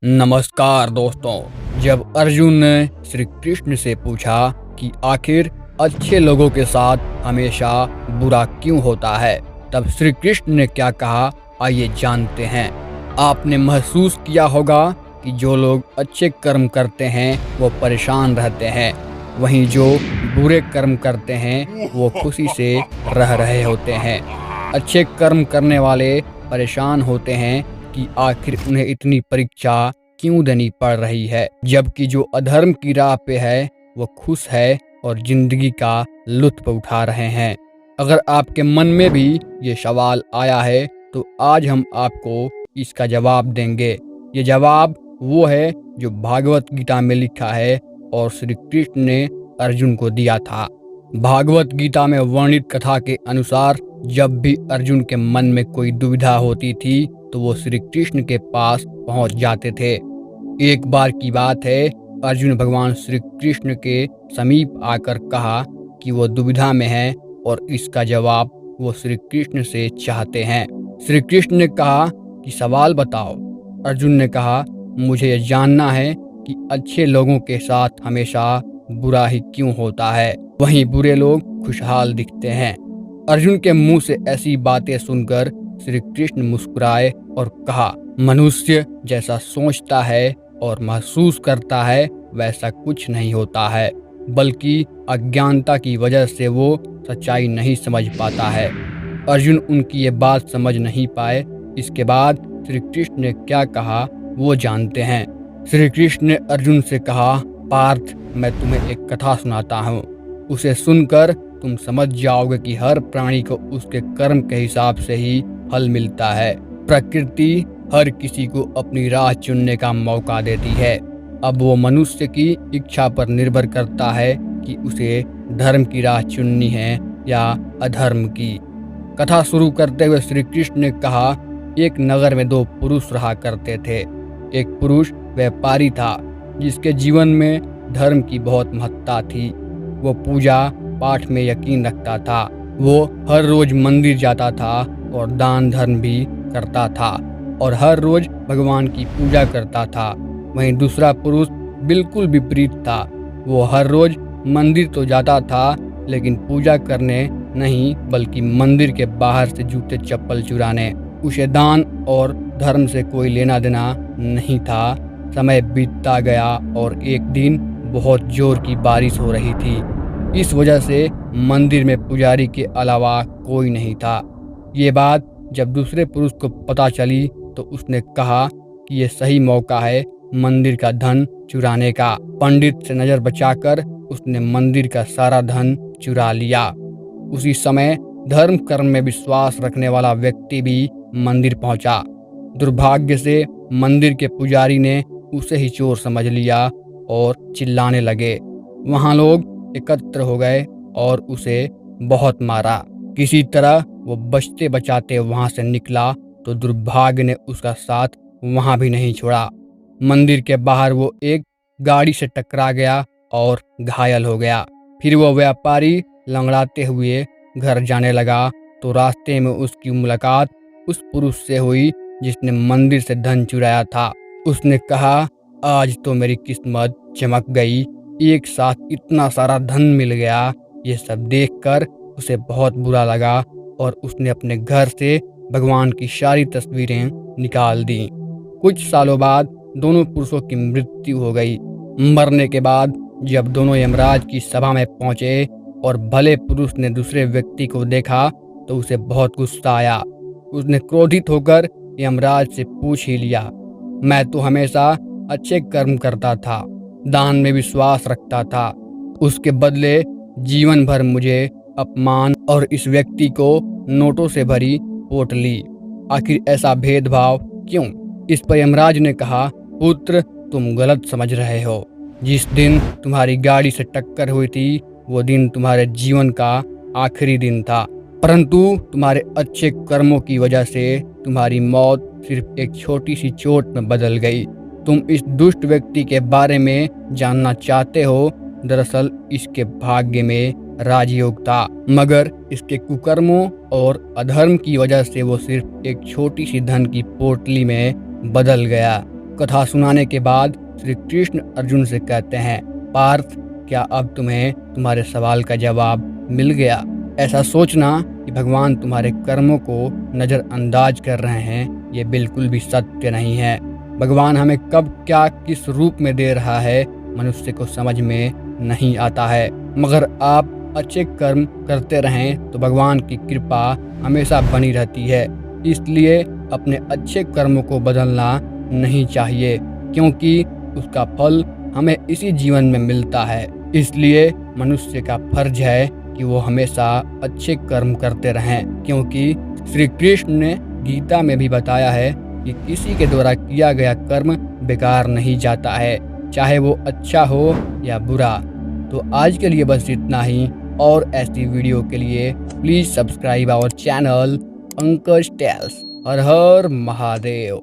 नमस्कार दोस्तों। जब अर्जुन ने श्री कृष्ण से पूछा कि आखिर अच्छे लोगों के साथ हमेशा बुरा क्यों होता है, तब श्री कृष्ण ने क्या कहा, आइए जानते हैं। आपने महसूस किया होगा कि जो लोग अच्छे कर्म करते हैं वो परेशान रहते हैं, वहीं जो बुरे कर्म करते हैं वो खुशी से रह रहे होते हैं। अच्छे कर्म करने वाले परेशान होते हैं कि आखिर उन्हें इतनी परीक्षा क्यों देनी पड़ रही है, जबकि जो अधर्म की राह पे है वो खुश है और जिंदगी का लुत्फ उठा रहे हैं। अगर आपके मन में भी ये सवाल आया है तो आज हम आपको इसका जवाब देंगे। ये जवाब वो है जो भागवत गीता में लिखा है और श्री कृष्ण ने अर्जुन को दिया था। भागवत गीता में वर्णित कथा के अनुसार जब भी अर्जुन के मन में कोई दुविधा होती थी तो वो श्री कृष्ण के पास पहुंच जाते थे। एक बार की बात है, अर्जुन भगवान श्री कृष्ण के समीप आकर कहा कि वो दुविधा में है और इसका जवाब वो श्री कृष्ण से चाहते हैं। श्री कृष्ण ने कहा कि सवाल बताओ। अर्जुन ने कहा, मुझे ये जानना है कि अच्छे लोगों के साथ हमेशा बुरा ही क्यों होता है, वहीं बुरे लोग खुशहाल दिखते हैं। अर्जुन के मुंह से ऐसी बातें सुनकर श्री कृष्ण मुस्कुराए और कहा, मनुष्य जैसा सोचता है और महसूस करता है वैसा कुछ नहीं होता है, बल्कि अज्ञानता की वजह से वो सच्चाई नहीं समझ पाता है। अर्जुन उनकी ये बात समझ नहीं पाए। इसके बाद श्री कृष्ण ने क्या कहा वो जानते हैं। श्री कृष्ण ने अर्जुन से कहा, पार्थ, मैं तुम्हें एक कथा सुनाता हूँ। उसे सुनकर तुम समझ जाओगे कि हर प्राणी को उसके कर्म के हिसाब से ही फल मिलता है। प्रकृति हर किसी को अपनी राह चुनने का मौका देती है। अब वो मनुष्य की इच्छा पर निर्भर करता है कि उसे धर्म की राह चुननी है या अधर्म की। कथा शुरू करते हुए श्री कृष्ण ने कहा, एक नगर में दो पुरुष रहा करते थे। एक पुरुष व्यापारी था जिसके जीवन में धर्म की बहुत महत्ता थी। वो पूजा पाठ में यकीन रखता था। वो हर रोज मंदिर जाता था और दान धर्म भी करता था और हर रोज भगवान की पूजा करता था। वहीं दूसरा पुरुष बिल्कुल विपरीत था। वो हर रोज मंदिर तो जाता था लेकिन पूजा करने नहीं, बल्कि मंदिर के बाहर से जूते चप्पल चुराने। उसे दान और धर्म से कोई लेना देना नहीं था। समय बीतता गया और एक दिन बहुत जोर की बारिश हो रही थी। इस वजह से मंदिर में पुजारी के अलावा कोई नहीं था। ये बात जब दूसरे पुरुष को पता चली तो उसने कहा कि ये सही मौका है मंदिर का धन चुराने का। पंडित से नजर बचाकर उसने मंदिर का सारा धन चुरा लिया। उसी समय धर्म कर्म में विश्वास रखने वाला व्यक्ति भी मंदिर पहुंचा। दुर्भाग्य से मंदिर के पुजारी ने उसे ही चोर समझ लिया और चिल्लाने लगे। वहां लोग एकत्र हो गए और उसे बहुत मारा। किसी तरह वो बचते बचाते वहां से निकला तो दुर्भाग्य ने उसका साथ वहां भी नहीं छोड़ा। मंदिर के बाहर वो एक गाड़ी से टकरा गया और घायल हो गया। फिर वो व्यापारी लंगड़ाते हुए घर जाने लगा तो रास्ते में उसकी मुलाकात उस पुरुष से हुई जिसने मंदिर से धन चुराया था। उसने कहा, आज तो मेरी किस्मत चमक गई, एक साथ इतना सारा धन मिल गया। ये सब देखकर उसे बहुत बुरा लगा और उसने अपने घर से भगवान की सारी तस्वीरें निकाल दी। कुछ सालों बाद दोनों पुरुषों की मृत्यु हो गई। मरने के बाद जब दोनों यमराज की सभा में पहुंचे और भले पुरुष ने दूसरे व्यक्ति को देखा तो उसे बहुत गुस्सा आया। उसने क्रोधित होकर यमराज से पूछ ही लिया, मैं तो हमेशा अच्छे कर्म करता था, दान में विश्वास रखता था, उसके बदले जीवन भर मुझे अपमान और इस व्यक्ति को नोटों से भरी पोटली। आखिर ऐसा भेदभाव क्यों? इस पर यमराज ने कहा, पुत्र, तुम गलत समझ रहे हो। जिस दिन तुम्हारी गाड़ी से टक्कर हुई थी वो दिन तुम्हारे जीवन का आखिरी दिन था, परंतु तुम्हारे अच्छे कर्मों की वजह से तुम्हारी मौत सिर्फ एक छोटी सी चोट में बदल गई। तुम इस दुष्ट व्यक्ति के बारे में जानना चाहते हो। दरअसल इसके भाग्य में राजयोग था, मगर इसके कुकर्मों और अधर्म की वजह से वो सिर्फ एक छोटी सी धन की पोटली में बदल गया। कथा सुनाने के बाद श्री कृष्ण अर्जुन से कहते हैं, पार्थ, क्या अब तुम्हें तुम्हारे सवाल का जवाब मिल गया? ऐसा सोचना कि भगवान तुम्हारे कर्मों को नज़रअंदाज कर रहे हैं, ये बिल्कुल भी सत्य नहीं है। भगवान हमें कब क्या किस रूप में दे रहा है मनुष्य को समझ में नहीं आता है, मगर आप अच्छे कर्म करते रहें तो भगवान की कृपा हमेशा बनी रहती है। इसलिए अपने अच्छे कर्मों को बदलना नहीं चाहिए, क्योंकि उसका फल हमें इसी जीवन में मिलता है। इसलिए मनुष्य का फर्ज है कि वो हमेशा अच्छे कर्म करते रहें, क्योंकि श्री कृष्ण ने गीता में भी बताया है कि किसी के द्वारा किया गया कर्म बेकार नहीं जाता है, चाहे वो अच्छा हो या बुरा। तो आज के लिए बस इतना ही, और ऐसी वीडियो के लिए please subscribe our channel Pankaj tales. हर हर महादेव।